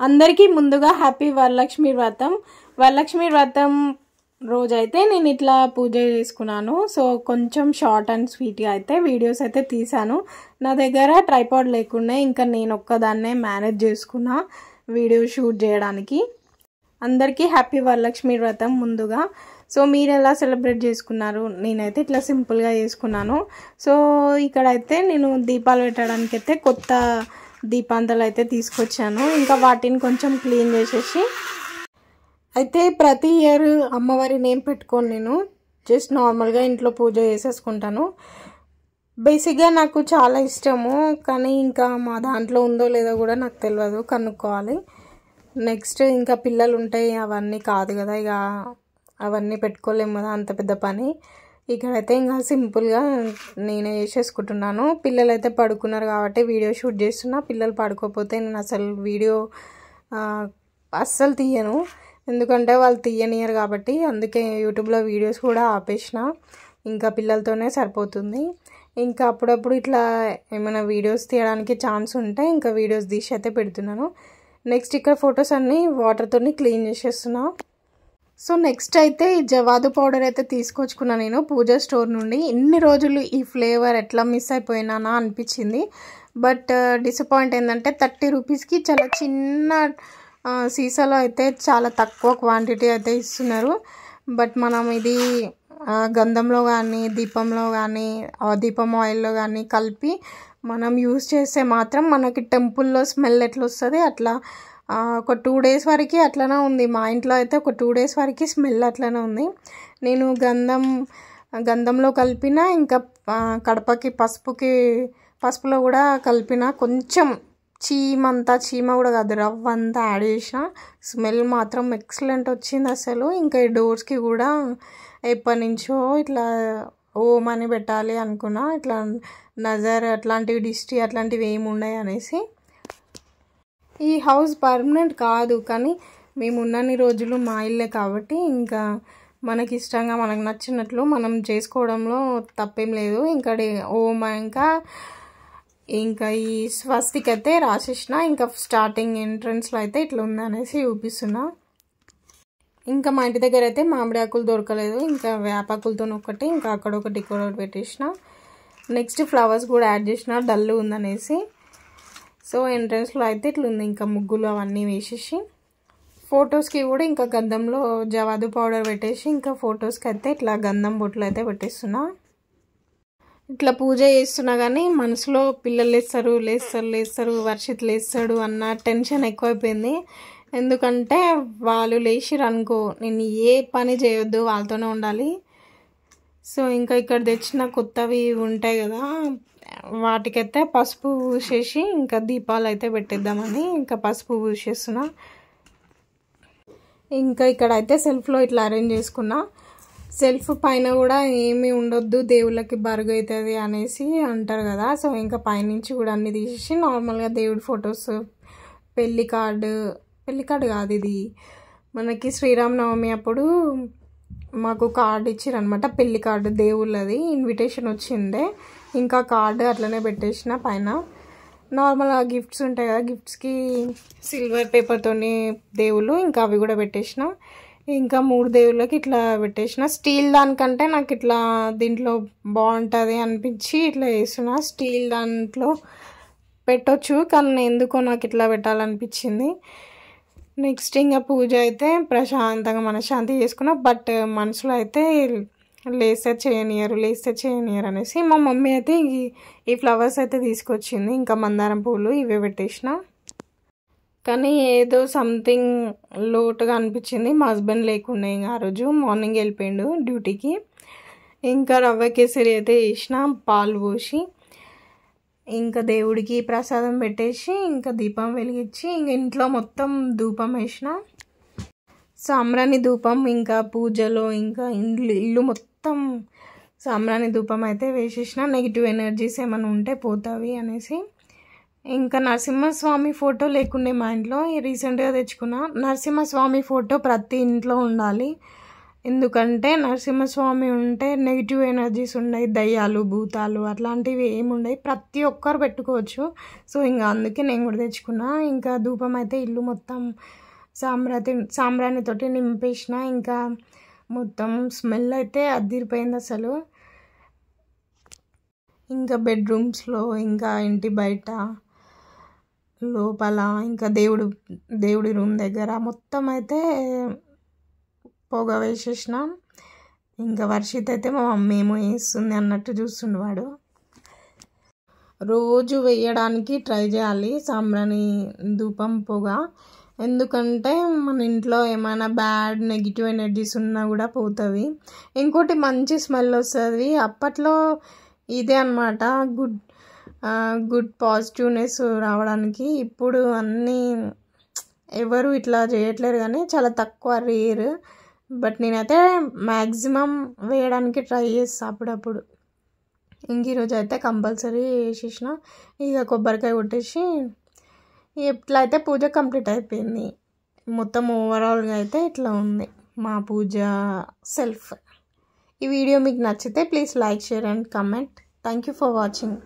అందరికీ ముందుగా హ్యాపీ వరలక్ష్మి వ్రతం. వరలక్ష్మి వ్రతం రోజైతే నేను ఇట్లా పూజ చేసుకున్నాను. సో కొంచెం షార్ట్ అండ్ స్వీట్గా అయితే వీడియోస్ అయితే తీసాను. నా దగ్గర ట్రైపాడ్ లేకుండా ఇంకా నేను ఒక్కదాన్నే మేనేజ్ చేసుకున్నా వీడియో షూట్ చేయడానికి. అందరికీ హ్యాపీ వరలక్ష్మి వ్రతం ముందుగా. సో మీరు ఎలా సెలబ్రేట్ చేసుకున్నారు? నేనైతే ఇట్లా సింపుల్గా చేసుకున్నాను. సో ఇక్కడైతే నేను దీపాలు పెట్టడానికి అయితే కొత్త దీపాంతలు అయితే తీసుకొచ్చాను. ఇంకా వాటిని కొంచెం క్లీన్ చేసేసి అయితే ప్రతి ఇయర్ అమ్మవారి నేమ్ పెట్టుకొని నేను జస్ట్ నార్మల్గా ఇంట్లో పూజ చేసేసుకుంటాను. బేసిక్గా నాకు చాలా ఇష్టము, కానీ ఇంకా మా దాంట్లో ఉందో లేదో కూడా నాకు తెలియదు, కనుక్కోవాలి. నెక్స్ట్ ఇంకా పిల్లలు ఉంటాయి, అవన్నీ కాదు కదా, ఇక అవన్నీ పెట్టుకోలేము కదా, అంత పెద్ద పని. ఇక్కడైతే ఇంకా సింపుల్గా నేనే చేసేసుకుంటున్నాను. పిల్లలు అయితే పడుకున్నారు కాబట్టి వీడియో షూట్ చేస్తున్నా. పిల్లలు పడుకోకపోతే నేను అసలు వీడియో అస్సలు తీయను, ఎందుకంటే వాళ్ళు తీయనియరు కాబట్టి. అందుకే యూట్యూబ్లో వీడియోస్ కూడా ఆపేసిన, ఇంకా పిల్లలతోనే సరిపోతుంది. ఇంకా అప్పుడప్పుడు ఇట్లా ఏమైనా వీడియోస్ తీయడానికి ఛాన్స్ ఉంటే ఇంకా వీడియోస్ తీసి అయితే పెడుతున్నాను. నెక్స్ట్ ఇక్కడ ఫొటోస్ అన్నీ వాటర్తో క్లీన్ చేసేస్తున్నా. సో నెక్స్ట్ అయితే ఈ జవాదు పౌడర్ అయితే తీసుకొచ్చుకున్నా నేను పూజా స్టోర్ నుండి. ఇన్ని రోజులు ఈ ఫ్లేవర్ ఎట్లా మిస్ అయిపోయినానా అనిపించింది. బట్ డిసప్పాయింట్ ఏంటంటే 30 రూపీస్కి చాలా చిన్న సీసాలో అయితే చాలా తక్కువ క్వాంటిటీ అయితే ఇస్తున్నారు. బట్ మనం ఇది గంధంలో కానీ దీపంలో కానీ దీపం ఆయిల్లో కానీ కలిపి మనం యూజ్ చేస్తే మాత్రం మనకి టెంపుల్లో స్మెల్ ఎట్లా వస్తుంది అట్లా ఒక 2 డేస్ వరకు అట్లనే ఉంది. మా ఇంట్లో అయితే ఒక 2 డేస్ వరకు స్మెల్ అట్లనే ఉంది. నేను గంధంలో కలిపిన, ఇంకా కడపకి పసుపులో కూడా కలిపిన, కొంచెం చీమ కూడా కాదు, రవ్వంతా యాడ్ చేసిన. స్మెల్ మాత్రం ఎక్సలెంట్ వచ్చింది అసలు. ఇంకా ఈ డోర్స్కి కూడా ఎప్పటి నుంచో ఇట్లా ఓం అని పెట్టాలి అనుకున్నా, ఇట్లా నజర్ అట్లాంటివి దిష్టి అట్లాంటివి ఏమి ఉన్నాయి అనేసి. ఈ హౌస్ పర్మనెంట్ కాదు, కానీ మేము ఉన్నన్ని రోజులు మా ఇల్లే కాబట్టి ఇంకా మనకి ఇష్టంగా మనకు నచ్చినట్లు మనం చేసుకోవడంలో తప్పేం లేదు. ఇంకా ఓం ఇంకా ఈ స్వస్తిక్ అయితే రాసేసిన. ఇంకా స్టార్టింగ్ ఎంట్రన్స్లో అయితే ఇట్లా ఉందనేసి చూపిస్తున్నా. ఇంకా మా ఇంటి దగ్గర అయితే మామిడి ఆకులు దొరకలేదు, ఇంకా వేపాకులతో ఒకటి, ఇంకా అక్కడ ఒకటి ఇక్కడ ఒకటి పెట్టేసిన. నెక్స్ట్ ఫ్లవర్స్ కూడా యాడ్ చేసిన, డల్ ఉందనేసి. సో ఎంట్రన్స్లో అయితే ఇట్లా ఉంది. ఇంకా ముగ్గులు అవన్నీ వేసేసి ఫొటోస్కి కూడా ఇంకా గంధంలో జవాదు పౌడర్ పెట్టేసి ఇంకా ఫొటోస్కి అయితే ఇట్లా గంధం బొట్లు అయితే పెట్టేస్తున్నా. ఇట్లా పూజ చేస్తున్నా కానీ మనసులో పిల్లలు లేస్తారు వర్షిత్ లేస్తాడు అన్న టెన్షన్ ఎక్కువైపోయింది. ఎందుకంటే వాళ్ళు లేచిరు అనుకో, నేను ఏ పని చేయొద్దు, వాళ్ళతోనే ఉండాలి. సో ఇంకా ఇక్కడ తెచ్చిన కొత్తవి ఉంటాయి కదా, వాటికైతే పసుపు పూసేసి ఇంకా దీపాలు అయితే పెట్టేద్దామని ఇంకా పసుపు పూసేస్తున్నా. ఇంకా ఇక్కడ అయితే సెల్ఫ్లో ఇట్లా అరేంజ్ చేసుకున్నా. సెల్ఫ్ పైన కూడా ఏమీ ఉండొద్దు, దేవుళ్ళకి బరుగు అవుతుంది అనేసి అంటారు కదా. సో ఇంకా పైనుంచి కూడా అన్నీ తీసేసి నార్మల్గా దేవుడి ఫొటోస్, పెళ్లి కార్డు కాదు, ఇది మనకి శ్రీరామనవమి అప్పుడు మాకు కార్డు ఇచ్చిరనమాట, పెళ్లి కార్డు దేవుళ్ళది ఇన్విటేషన్ వచ్చిండే. ఇంకా కార్డు అట్లనే పెట్టేసిన పైన. నార్మల్గా గిఫ్ట్స్ ఉంటాయి కదా, గిఫ్ట్స్కి సిల్వర్ పేపర్తోని దేవుళ్ళు, ఇంకా అవి కూడా పెట్టేసిన. ఇంకా 3 దేవుళ్ళకి ఇట్లా పెట్టేసిన. స్టీల్ దానికంటే నాకు ఇట్లా దీంట్లో బాగుంటుంది అనిపించి ఇట్లా వేస్తున్నా. స్టీల్ దాంట్లో పెట్టొచ్చు, కానీ ఎందుకో నాకు ఇట్లా పెట్టాలనిపించింది. నెక్స్ట్ ఇంకా పూజ అయితే ప్రశాంతంగా మనశ్శాంతి చేసుకున్నా. బట్ మనసులో అయితే లేస్తే చేయనియరు అనేసి మా మమ్మీ అయితే ఈ ఫ్లవర్స్ అయితే తీసుకొచ్చింది. ఇంకా మందారం పూలు ఇవే పెట్టేసిన. కానీ ఏదో సంథింగ్ లోటుగా అనిపించింది. మా హస్బెండ్ లేకుండా ఇంకా ఆ రోజు మార్నింగ్ వెళ్ళిపోయిండు డ్యూటీకి. ఇంకా రవ్వ కేసరి అయితే వేసిన, పాలు పోసి ఇంకా దేవుడికి ప్రసాదం పెట్టేసి ఇంకా దీపం వెలిగించి ఇంక ఇంట్లో మొత్తం ధూపం వేసిన. సాంబ్రాణి ధూపం ఇంకా పూజలో ఇంకా ఇల్లు మొత్తం సాంబ్రాణి ధూపం అయితే వేసేసిన. నెగిటివ్ ఎనర్జీస్ ఏమైనా ఉంటే పోతావి అనేసి. ఇంకా నరసింహస్వామి ఫోటో లేకుండే మా ఇంట్లో, రీసెంట్గా తెచ్చుకున్నా. నరసింహస్వామి ఫోటో ప్రతి ఇంట్లో ఉండాలి. ఎందుకంటే నరసింహస్వామి ఉంటే నెగిటివ్ ఎనర్జీస్ ఉన్నాయి, దయ్యాలు భూతాలు అట్లాంటివి ఏముండయి, ప్రతి ఒక్కరు పెట్టుకోవచ్చు. సో ఇంకా అందుకే నేను కూడా తెచ్చుకున్నా. ఇంకా ధూపం అయితే ఇల్లు మొత్తం సాంబ్రాణితోటి నింపేసిన. ఇంకా మొత్తం స్మెల్ అయితే అదిరిపోయింది అసలు. ఇంకా బెడ్రూమ్స్లో, ఇంకా ఇంటి బయట, లోపల, ఇంకా దేవుడి రూమ్ దగ్గర మొత్తం అయితే పొగ వేసేసిన. ఇంకా వర్షిత్ అయితే మా మమ్మీ ఏమో వేస్తుంది అన్నట్టు చూస్తుండేవాడు. రోజు వేయడానికి ట్రై చేయాలి సాంబ్రాణి ధూపం పొగ, ఎందుకంటే మన ఇంట్లో ఏమైనా బ్యాడ్ నెగిటివ్ ఎనర్జీస్ ఉన్నా కూడా పోతుంది. ఇంకోటి మంచి స్మెల్ వస్తుంది. అప్పట్లో ఇదే అన్నమాట గుడ్ పాజిటివ్నెస్ రావడానికి. ఇప్పుడు అన్నీ ఎవరు ఇట్లా చేయట్లేరు కానీ చాలా తక్కువ, రేర్. బట్ నేనైతే మ్యాక్సిమం వేయడానికి ట్రై చేస్తాను అప్పుడప్పుడు. ఇంక ఈరోజు అయితే కంపల్సరీ వేసేసిన. ఇక కొబ్బరికాయ కొట్టేసి ఇట్లా అయితే పూజ కంప్లీట్ అయిపోయింది. మొత్తం ఓవరాల్గా అయితే ఇట్లా ఉంది మా పూజ సెల్ఫ్. ఈ వీడియో మీకు నచ్చితే please like, share and comment. Thank you for watching.